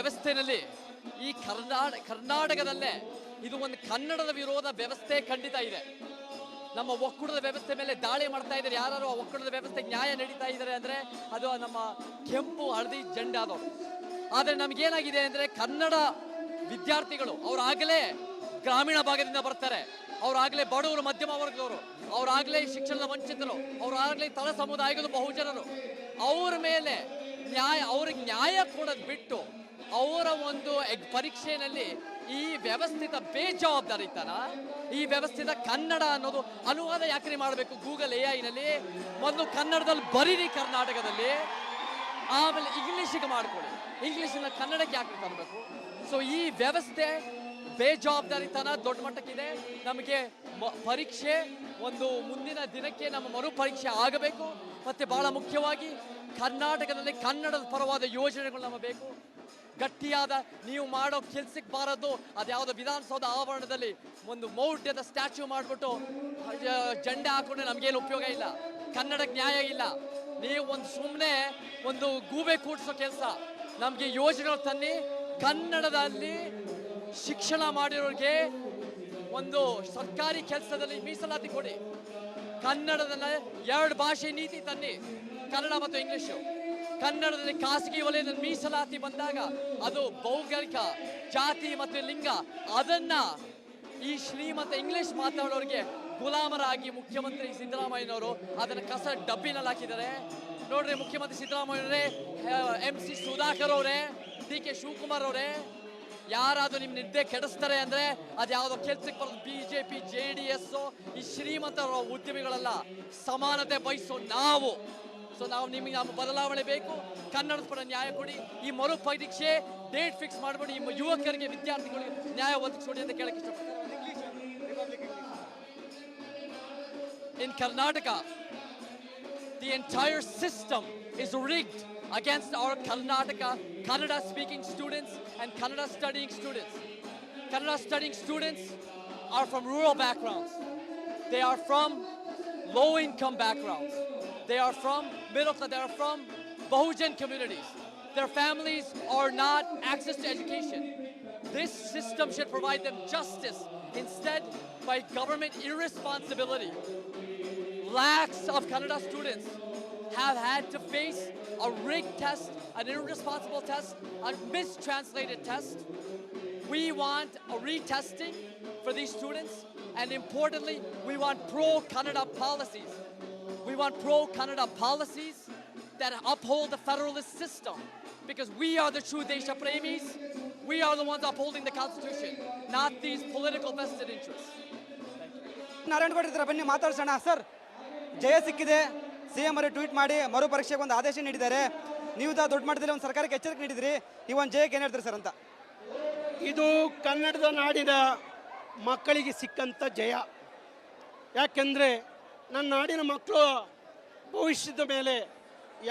ವ್ಯವಸ್ಥೆಯಲ್ಲಿ ಈ ಕರ್ನಾಟಕದಲ್ಲೇ ಇದು ಒಂದು ಕನ್ನಡದ ವಿರೋಧ ವ್ಯವಸ್ಥೆ ಖಂಡಿತ ಇದೆ. ನಮ್ಮ ಒಕ್ಕೂಟದ ವ್ಯವಸ್ಥೆ ಮೇಲೆ ದಾಳಿ ಮಾಡ್ತಾ ಇದ್ದಾರೆ. ಯಾರು ಆ ಒಕ್ಕೂಟದ ವ್ಯವಸ್ಥೆಗೆ ನ್ಯಾಯ ನಡೀತಾ ಇದ್ದಾರೆ ಅಂದರೆ ಅದು ನಮ್ಮ ಕೆಂಪು ಹಳದಿ ಜೆಂಡಾ ಆದವರು. ಆದರೆ ನಮಗೇನಾಗಿದೆ ಅಂದರೆ ಕನ್ನಡ ವಿದ್ಯಾರ್ಥಿಗಳು ಅವರಾಗಲೇ ಗ್ರಾಮೀಣ ಭಾಗದಿಂದ ಬರ್ತಾರೆ, ಅವರಾಗಲೇ ಬಡವರು, ಮಧ್ಯಮ ವರ್ಗದವರು, ಅವರಾಗಲೇ ಶಿಕ್ಷಣದ ವಂಚಿತರು, ಅವರಾಗಲೇ ತಳ ಸಮುದಾಯಗಳು, ಬಹುಜನರು, ಅವ್ರ ಮೇಲೆ ಅವ್ರಿಗೆ ನ್ಯಾಯ ಕೊಡೋದು ಬಿಟ್ಟು ಅವರ ಒಂದು ಪರೀಕ್ಷೆಯಲ್ಲಿ ಈ ವ್ಯವಸ್ಥಿತ ಬೇಜವಾಬ್ದಾರಿತನ, ಈ ವ್ಯವಸ್ಥಿತ ಕನ್ನಡ ಅನ್ನೋದು ಅನುವಾದ ಯಾಕ್ರಿ ಮಾಡಬೇಕು? ಗೂಗಲ್ AI-ನಲ್ಲಿ ಮೊದಲು ಕನ್ನಡದಲ್ಲಿ ಬರೀರಿ ಕರ್ನಾಟಕದಲ್ಲಿ, ಆಮೇಲೆ ಇಂಗ್ಲೀಷಿಗೆ ಮಾಡ್ಕೊಳ್ಳಿ, ಇಂಗ್ಲೀಷನ್ನ ಕನ್ನಡಕ್ಕೆ ಯಾಕೆ ತರಬೇಕು? ಸೊ ಈ ವ್ಯವಸ್ಥೆ ಬೇಜವಾಬ್ದಾರಿತನ ದೊಡ್ಡ ಮಟ್ಟಕ್ಕಿದೆ. ನಮಗೆ ಪರೀಕ್ಷೆ ಒಂದು ಮುಂದಿನ ದಿನಕ್ಕೆ ನಮ್ಮ ಮರು ಪರೀಕ್ಷೆ ಆಗಬೇಕು. ಮತ್ತು ಬಹಳ ಮುಖ್ಯವಾಗಿ ಕರ್ನಾಟಕದಲ್ಲಿ ಕನ್ನಡದ ಪರವಾದ ಯೋಜನೆಗಳು ನಮಗೆ ಬೇಕು. ಗಟ್ಟಿಯಾದ ನೀವು ಮಾಡೋ ಕೆಲ್ಸಕ್ಕೆ ಬಾರದು ಅದ್ಯಾವುದೋ ವಿಧಾನಸೌಧ ಆವರಣದಲ್ಲಿ ಒಂದು ಮೌಢ್ಯದ ಸ್ಟ್ಯಾಚ್ಯೂ ಮಾಡಿಬಿಟ್ಟು ಜೆಂಡೆ ಹಾಕೊಂಡ್ರೆ ನಮಗೇನು ಉಪಯೋಗ ಇಲ್ಲ, ಕನ್ನಡಕ್ಕೆ ನ್ಯಾಯ ಇಲ್ಲ. ನೀವು ಒಂದು ಸುಮ್ಮನೆ ಒಂದು ಗೂಬೆ ಕೂಡಿಸೋ ಕೆಲಸ, ನಮಗೆ ಯೋಜನೆಗಳು ತನ್ನಿ. ಕನ್ನಡದಲ್ಲಿ ಶಿಕ್ಷಣ ಮಾಡಿರೋರಿಗೆ ಒಂದು ಸರ್ಕಾರಿ ಕೆಲಸದಲ್ಲಿ ಮೀಸಲಾತಿ ಕೊಡಿ. ಕನ್ನಡದಲ್ಲಿ 2 ಭಾಷೆ ನೀತಿ ತನ್ನಿ, ಕನ್ನಡ ಮತ್ತು ಇಂಗ್ಲಿಷು. ಕನ್ನಡದಲ್ಲಿ ಖಾಸಗಿ ವಲಯದಲ್ಲಿ ಮೀಸಲಾತಿ ಬಂದಾಗ ಅದು ಭೌಗೋಳಿಕ ಜಾತಿ ಮತ್ತು ಲಿಂಗ, ಅದನ್ನ ಈ ಶ್ರೀಮಂತ ಇಂಗ್ಲಿಷ್ ಮಾತಾಡೋರಿಗೆ ಗುಲಾಮರಾಗಿ ಮುಖ್ಯಮಂತ್ರಿ ಸಿದ್ದರಾಮಯ್ಯನವರು ಅದನ್ನ ಕಸ ಡಬ್ಬಿನಲ್ಲಿ ಹಾಕಿದ್ದಾರೆ. ನೋಡ್ರಿ, ಮುಖ್ಯಮಂತ್ರಿ ಸಿದ್ದರಾಮಯ್ಯವರೇ, MC ಸುಧಾಕರ್ ಅವರೇ, DK ಶಿವಕುಮಾರ್ ಅವರೇ, ಯಾರಾದ್ರೂ ನಿಮ್ಮ ನಿದ್ದೆ ಕೆಡಿಸ್ತಾರೆ ಅಂದ್ರೆ ಅದ್ಯಾವುದೋ ಕೆಲ್ಸಕ್ಕೆ ಬರೋದು BJP JDS ಈ ಶ್ರೀಮಂತ ಉದ್ಯಮಿಗಳಲ್ಲ, ಸಮಾನತೆ ಬಯಸೋ ನಾವು. ಸೊ ನಿಮಗೆ ನಮ್ಮ ಬದಲಾವಣೆ ಬೇಕು. ಕನ್ನಡದ ಪರ ನ್ಯಾಯ ಕೊಡಿ. ಈ ಮರು ಪರೀಕ್ಷೆ ಡೇಟ್ ಫಿಕ್ಸ್ ಮಾಡ್ಬಿಡಿ. ಈ ಯುವಕರಿಗೆ, ವಿದ್ಯಾರ್ಥಿಗಳಿಗೆ ನ್ಯಾಯ ಒದಗಿಸ್ಕೊಡಿ ಅಂತ ಕೇಳಕ್ಕೆ ಇಷ್ಟಪಡ್ತೀನಿ. In Karnataka, the entire system is rigged against our Kannada speaking students and Kannada studying students. Kannada studying students are from rural backgrounds. They are from low income backgrounds. They are from middle class. They are from Bahujan communities. Their families are not access to education. This system should provide them justice. Instead, by government irresponsibility, lakhs of Kannada students have had to face a rigged test, an irresponsible test, a mistranslated test. We want a retesting for these students, and importantly, we want pro-Kannada policies. We want pro-Kannada policies that uphold the federalist system, because we are the true Desha Premis. We are the ones upholding the Constitution, not these political vested interests. Narayanagowda ಇದ್ರ ಬನ್ನಿ ಮಾತಾಡ್ಸೋಣ. Sir, ಜಯ ಸಿಕ್ಕಿದೆ. CM ಅವರು tweet ಮಾಡಿ ಮರು ಪರೀಕ್ಷೆಗೆ ಒಂದು ಆದೇಶ ನೀಡಿದ್ದಾರೆ. ನೀವು ದೊಡ್ಡ ಮಟ್ಟದಲ್ಲಿ ಒಂದು ಸರ್ಕಾರಕ್ಕೆ ಎಚ್ಚರಿಕೆ ನೀಡಿದ್ರಿ. ಈ ಒಂದು ಜಯಕ್ಕೆ ಏನು ಹೇಳ್ತೀರಿ ಸರ್ ಅಂತ? ಇದು ಕನ್ನಡದ ನಾಡಿನ ಮಕ್ಕಳಿಗೆ ಸಿಕ್ಕಂಥ ಜಯ. ಯಾಕೆಂದರೆ ನನ್ನ ನಾಡಿನ ಮಕ್ಕಳು ಭವಿಷ್ಯದ ಮೇಲೆ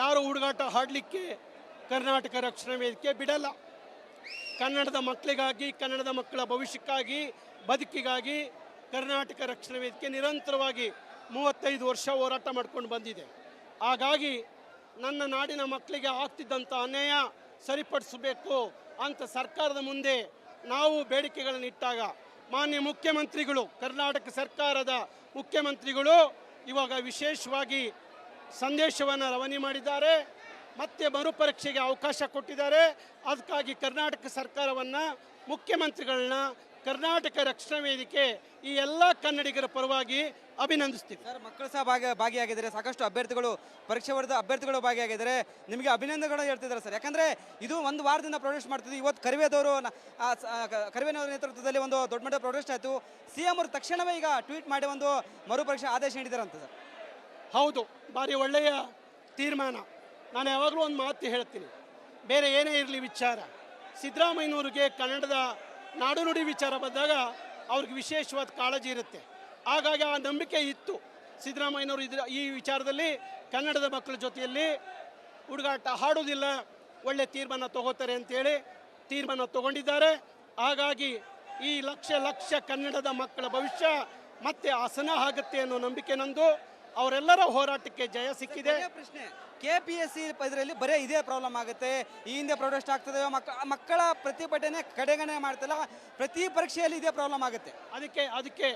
ಯಾರು ಹುಡುಗಾಟ ಆಡಲಿಕ್ಕೆ ಕರ್ನಾಟಕ ರಕ್ಷಣಾ ವೇದಿಕೆ ಬಿಡಲ್ಲ. ಕನ್ನಡದ ಮಕ್ಕಳಿಗಾಗಿ, ಕನ್ನಡದ ಮಕ್ಕಳ ಭವಿಷ್ಯಕ್ಕಾಗಿ, ಬದುಕಿಗಾಗಿ ಕರ್ನಾಟಕ ರಕ್ಷಣಾ ವೇದಿಕೆ ನಿರಂತರವಾಗಿ 35 ವರ್ಷ ಹೋರಾಟ ಮಾಡ್ಕೊಂಡು ಬಂದಿದೆ. ಹಾಗಾಗಿ ನನ್ನ ನಾಡಿನ ಮಕ್ಕಳಿಗೆ ಆಗ್ತಿದ್ದಂಥ ಅನ್ಯಾಯ ಸರಿಪಡಿಸಬೇಕು ಅಂತ ಸರ್ಕಾರದ ಮುಂದೆ ನಾವು ಬೇಡಿಕೆಗಳನ್ನು ಇಟ್ಟಾಗ ಮಾನ್ಯ ಮುಖ್ಯಮಂತ್ರಿಗಳು, ಕರ್ನಾಟಕ ಸರ್ಕಾರದ ಮುಖ್ಯಮಂತ್ರಿಗಳು ಇವಾಗ ವಿಶೇಷವಾಗಿ ಸಂದೇಶವನ್ನು ರವಾನೆ ಮಾಡಿದ್ದಾರೆ. ಮತ್ತೆ ಮರುಪರೀಕ್ಷೆಗೆ ಅವಕಾಶ ಕೊಟ್ಟಿದ್ದಾರೆ. ಅದಕ್ಕಾಗಿ ಕರ್ನಾಟಕ ಸರ್ಕಾರವನ್ನು, ಮುಖ್ಯಮಂತ್ರಿಗಳನ್ನ, ಕರ್ನಾಟಕ ರಕ್ಷಣಾ ವೇದಿಕೆ ಈ ಎಲ್ಲ ಕನ್ನಡಿಗರ ಪರವಾಗಿ ಅಭಿನಂದಿಸ್ತೀವಿ. ಸರ್, ಮಕ್ಕಳು ಸಹ ಭಾಗಿಯಾಗಿದ್ದಾರೆ. ಸಾಕಷ್ಟು ಅಭ್ಯರ್ಥಿಗಳು, ಪರೀಕ್ಷೆ ಬರೆದ ಅಭ್ಯರ್ಥಿಗಳು ಭಾಗಿಯಾಗಿದ್ದಾರೆ. ನಿಮಗೆ ಅಭಿನಂದನೆಗಳು ಹೇಳ್ತಿದ್ದಾರೆ ಸರ್. ಯಾಕಂದರೆ ಇದು ಒಂದು ವಾರದಿಂದ ಪ್ರೊಟೆಸ್ಟ್ ಮಾಡ್ತಿದ್ವಿ. ಇವತ್ತು ಕರಿವೇನವರ ನೇತೃತ್ವದಲ್ಲಿ ಒಂದು ದೊಡ್ಡ ಮಟ್ಟದ ಪ್ರೊಟೆಸ್ಟ್ ಆಯಿತು. CM ಅವರು ತಕ್ಷಣವೇ ಈಗ ಟ್ವೀಟ್ ಮಾಡಿ ಒಂದು ಮರುಪರೀಕ್ಷೆ ಆದೇಶ ನೀಡಿದ್ದಾರೆ ಅಂತ ಸರ್. ಹೌದು, ಭಾರಿ ಒಳ್ಳೆಯ ತೀರ್ಮಾನ. ನಾನು ಯಾವಾಗಲೂ ಒಂದು ಮಾತು ಹೇಳ್ತೀನಿ, ಬೇರೆ ಏನೇ ಇರಲಿ ವಿಚಾರ, ಸಿದ್ದರಾಮಯ್ಯನವ್ರಿಗೆ ಕನ್ನಡದ ನಾಡು ನುಡಿ ವಿಚಾರ ಬಂದಾಗ ಅವ್ರಿಗೆ ವಿಶೇಷವಾದ ಕಾಳಜಿ ಇರುತ್ತೆ. ಹಾಗಾಗಿ ಆ ನಂಬಿಕೆ ಇತ್ತು. ಸಿದ್ದರಾಮಯ್ಯನವರು ಈ ವಿಚಾರದಲ್ಲಿ ಕನ್ನಡದ ಮಕ್ಕಳ ಜೊತೆಯಲ್ಲಿ ಹುಡುಗಾಟ ಆಡೋದಿಲ್ಲ, ಒಳ್ಳೆ ತೀರ್ಮಾನ ತಗೋತಾರೆ ಅಂತೇಳಿ ತೀರ್ಮಾನ ತಗೊಂಡಿದ್ದಾರೆ. ಹಾಗಾಗಿ ಈ ಲಕ್ಷ ಕನ್ನಡದ ಮಕ್ಕಳ ಭವಿಷ್ಯ ಮತ್ತೆ ಹಸನ ಆಗುತ್ತೆ ಅನ್ನೋ ನಂಬಿಕೆ ನಂದು. ಅವರೆಲ್ಲರ ಹೋರಾಟಕ್ಕೆ ಜಯ ಸಿಕ್ಕಿದೆ. ಪ್ರಶ್ನೆ, KPSC ಇದರಲ್ಲಿ ಬರೀ ಇದೇ ಪ್ರಾಬ್ಲಮ್ ಆಗುತ್ತೆ, ಈ ಹಿಂದೆ ಪ್ರೊಟೆಸ್ಟ್ ಆಗ್ತದೆ, ಮಕ್ಕಳ ಪ್ರತಿಭಟನೆ ಕಡೆಗಣನೆ ಮಾಡ್ತಿಲ್ಲ, ಪ್ರತಿ ಪರೀಕ್ಷೆಯಲ್ಲಿ ಇದೇ ಪ್ರಾಬ್ಲಮ್ ಆಗುತ್ತೆ. ಅದಕ್ಕೆ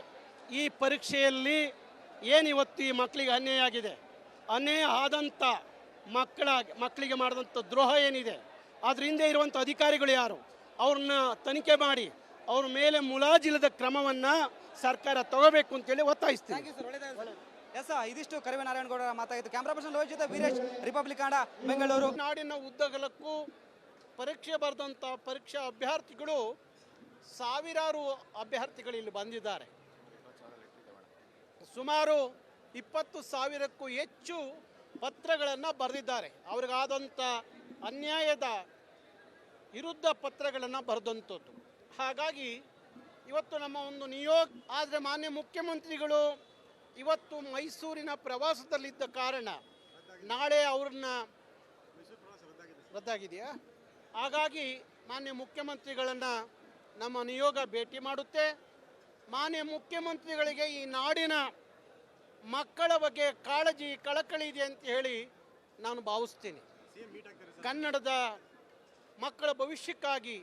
ಈ ಪರೀಕ್ಷೆಯಲ್ಲಿ ಏನಿವತ್ತು ಈ ಮಕ್ಕಳಿಗೆ ಅನ್ಯಾಯ ಆಗಿದೆ, ಅನ್ಯಾಯ ಆದಂಥ ಮಕ್ಕಳಿಗೆ ಮಾಡಿದಂಥ ದ್ರೋಹ ಏನಿದೆ, ಅದ್ರ ಹಿಂದೆ ಇರುವಂಥ ಅಧಿಕಾರಿಗಳು ಯಾರು, ಅವ್ರನ್ನ ತನಿಖೆ ಮಾಡಿ ಅವ್ರ ಮೇಲೆ ಮುಲಾಜಿಲ್ಲದ ಕ್ರಮವನ್ನು ಸರ್ಕಾರ ತಗೋಬೇಕು ಅಂತೇಳಿ ಒತ್ತಾಯಿಸ್ತೀನಿ. ಎಸ್, ಇದಿಷ್ಟು ಕರಿವೆ ನಾರಾಯಣಗೌಡರ ಮಾತಾಗಿತ್ತು. ಕ್ಯಾಮ್ರಾ ಪರ್ಸನ್ ಲೋಹಿತ್ ಜೊತೆ ವೀರೇಶ್, ರಿಪಬ್ಲಿಕ್ ಕನ್ನಡ, ಬೆಂಗಳೂರು. ನಾಡಿನ ಉದ್ದಗಲಕ್ಕೂ ಪರೀಕ್ಷೆ ಬರೆದಂಥ ಪರೀಕ್ಷಾ ಅಭ್ಯರ್ಥಿಗಳು ಸಾವಿರಾರು ಅಭ್ಯರ್ಥಿಗಳು ಇಲ್ಲಿ ಬಂದಿದ್ದಾರೆ. ಸುಮಾರು 20,000ಕ್ಕೂ ಹೆಚ್ಚು ಪತ್ರಗಳನ್ನು ಬರೆದಿದ್ದಾರೆ. ಅವ್ರಿಗಾದಂಥ ಅನ್ಯಾಯದ ವಿರುದ್ಧ ಪತ್ರಗಳನ್ನು ಬರೆದಂಥದ್ದು. ಹಾಗಾಗಿ ಇವತ್ತು ನಮ್ಮ ಒಂದು ನಿಯೋಗ, ಆದರೆ ಮಾನ್ಯ ಮುಖ್ಯಮಂತ್ರಿಗಳು ಇವತ್ತು ಮೈಸೂರಿನ ಪ್ರವಾಸದಲ್ಲಿದ್ದ ಕಾರಣ ನಾಳೆ ಅವ್ರನ್ನ ರದ್ದಾಗಿದೆಯಾ, ಹಾಗಾಗಿ ಮಾನ್ಯ ಮುಖ್ಯಮಂತ್ರಿಗಳನ್ನು ನಮ್ಮ ನಿಯೋಗ ಭೇಟಿ ಮಾಡುತ್ತೆ. ಮಾನ್ಯ ಮುಖ್ಯಮಂತ್ರಿಗಳಿಗೆ ಈ ನಾಡಿನ ಮಕ್ಕಳ ಬಗ್ಗೆ ಕಾಳಜಿ ಕಳಕಳಿ ಇದೆ ಅಂತ ಹೇಳಿ ನಾನು ಭಾವಿಸ್ತೀನಿ. ಕನ್ನಡದ ಮಕ್ಕಳ ಭವಿಷ್ಯಕ್ಕಾಗಿ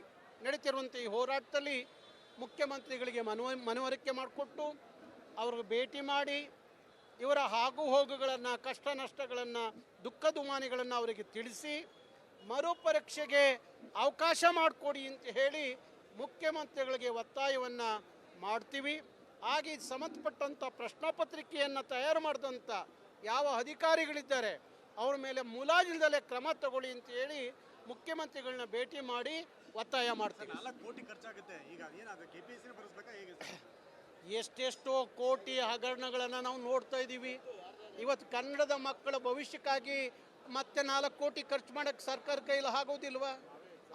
ನಡೀತಿರುವಂಥ ಈ ಹೋರಾಟದಲ್ಲಿ ಮುಖ್ಯಮಂತ್ರಿಗಳಿಗೆ ಮನವರಿಕೆ ಮಾಡಿಕೊಟ್ಟು ಅವ್ರಿಗೆ ಭೇಟಿ ಮಾಡಿ ಇವರ ಆಗು ಹೋಗುಗಳನ್ನು, ಕಷ್ಟ ನಷ್ಟಗಳನ್ನು, ದುಃಖ ದುಮಾನಿಗಳನ್ನು ಅವರಿಗೆ ತಿಳಿಸಿ ಮರುಪರೀಕ್ಷೆಗೆ ಅವಕಾಶ ಮಾಡಿಕೊಡಿ ಅಂತ ಹೇಳಿ ಮುಖ್ಯಮಂತ್ರಿಗಳಿಗೆ ಒತ್ತಾಯವನ್ನು ಮಾಡ್ತೀವಿ. ಹಾಗೆ ಸಂಬಂಧಪಟ್ಟಂಥ ಪ್ರಶ್ನಪತ್ರಿಕೆಯನ್ನು ತಯಾರು ಮಾಡಿದಂಥ ಯಾವ ಅಧಿಕಾರಿಗಳಿದ್ದಾರೆ ಅವ್ರ ಮೇಲೆ ಮುಲಾಜಿಲ್ಲದಲ್ಲೇ ಕ್ರಮ ತಗೊಳ್ಳಿ ಅಂತ ಹೇಳಿ ಮುಖ್ಯಮಂತ್ರಿಗಳನ್ನ ಭೇಟಿ ಮಾಡಿ ಒತ್ತಾಯ ಮಾಡ್ತೀವಿ. 4 ಕೋಟಿ ಖರ್ಚಾಗುತ್ತೆ. ಈಗ ಏನಾಗುತ್ತೆ, KPSC ಬರೆಸಬೇಕಾ ಹೇಗೆ? ಎಷ್ಟೆಷ್ಟೋ ಕೋಟಿ ಹಗರಣಗಳನ್ನು ನಾವು ನೋಡ್ತಾ ಇದ್ದೀವಿ. ಇವತ್ತು ಕನ್ನಡದ ಮಕ್ಕಳ ಭವಿಷ್ಯಕ್ಕಾಗಿ ಮತ್ತೆ 4 ಕೋಟಿ ಖರ್ಚು ಮಾಡೋಕ್ಕೆ ಸರ್ಕಾರ ಕೈಲಿ ಆಗೋದಿಲ್ವಾ?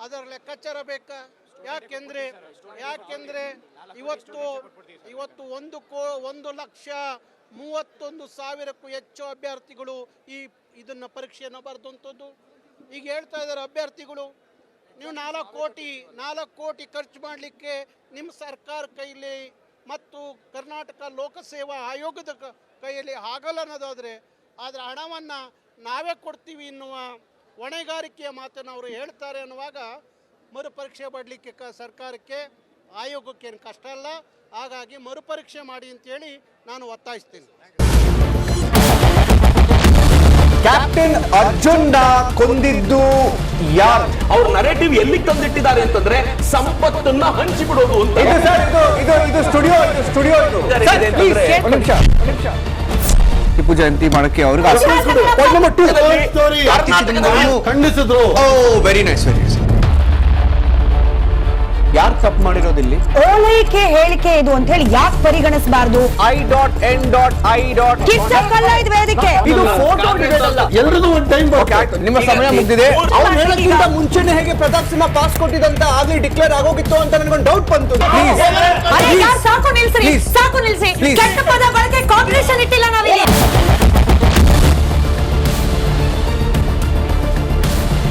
ಅದರ ಲೆಕ್ಕಾಚಾರ ಬೇಕಾ? ಯಾಕೆಂದರೆ ಇವತ್ತು 1,31,000ಕ್ಕೂ ಹೆಚ್ಚು ಅಭ್ಯರ್ಥಿಗಳು ಇದನ್ನು ಪರೀಕ್ಷೆಯನ್ನು ಬರೆದಂಥದ್ದು. ಈಗ ಹೇಳ್ತಾ ಇದ್ದಾರೆ ಅಭ್ಯರ್ಥಿಗಳು, ನೀವು 4 ಕೋಟಿ ಖರ್ಚು ಮಾಡಲಿಕ್ಕೆ ನಿಮ್ಮ ಸರ್ಕಾರ ಕೈಲಿ ಮತ್ತು ಕರ್ನಾಟಕ ಲೋಕಸೇವಾ ಆಯೋಗದ ಕೈಯಲ್ಲಿ ಆಗಲ್ಲ ಅನ್ನೋದಾದರೆ, ಆದರೆ ಹಣವನ್ನು ನಾವೇ ಕೊಡ್ತೀವಿ ಎನ್ನುವ ಹೊಣೆಗಾರಿಕೆಯ ಮಾತನ್ನು ಅವರು ಹೇಳ್ತಾರೆ ಅನ್ನುವಾಗ ಮರುಪರೀಕ್ಷೆ ಮಾಡಲಿಕ್ಕೆ ಸರ್ಕಾರಕ್ಕೆ ಆಯೋಗಕ್ಕೇನು ಕಷ್ಟ ಅಲ್ಲ. ಹಾಗಾಗಿ ಮರುಪರೀಕ್ಷೆ ಮಾಡಿ ಅಂತೇಳಿ ನಾನು ಒತ್ತಾಯಿಸ್ತೀನಿ. ಕ್ಯಾಪ್ಟನ್ ಅರ್ಜುನ್ ಕೊಂದಿದ್ದು ಯಾರು? ಅವ್ರ ನರೇಟಿವ್ ಎಲ್ಲಿ ತಂದಿಟ್ಟಿದ್ದಾರೆ ಅಂತಂದ್ರೆ ಸಂಪತ್ತನ್ನ ಹಂಚಿಬಿಡೋದು ಅಂತ. ಇದು ಸ್ಟುಡಿಯೋ ಟಿಪ್ಪು ಜಯಂತಿ ಮಾಡಕ್ಕೆ ಅವ್ರಿಗೆ ಖಂಡಿಸಿದ್ರು. Very nice. ಯಾರು ತಪ್ಪು ಮಾಡಿರೋದಿಲ್ಲಿ? ಓಲೈಕೆ ಹೇಳಿಕೆ ಇದು ಅಂತ ಹೇಳಿ ಯಾಕೆ ಪರಿಗಣಿಸಬಾರದು? ಕಿಚ್ಚಕ್ಕಲ್ಲ ವೇದಿಕೆ. ಇದು ಫೋಟೋ ಎಲ್ರಿಗೂ ಒಂದು ಟೈಮ್. ನಿಮ್ಮ ಸಮಯ ಮುಗಿದಿದೆ. ಅವ್ರು ಹೇಳಕ್ಕಿಂತ ಮುಂಚೆನೆ ಹೇಗೆ ಪ್ರತಾಪ್ ಸಿಂಹ ಪಾಸ್ ಕೊಟ್ಟಿದಂತ ಆಗ್ಲಿ ಡಿಕ್ಲೇರ್ ಆಗೋಗಿತ್ತು ಅಂತ ನನಗೊಂದು ಡೌಟ್ ಬಂತು. ಸಾಕು ನಿಲ್ಸಿ. ಕೆಟ್ಟ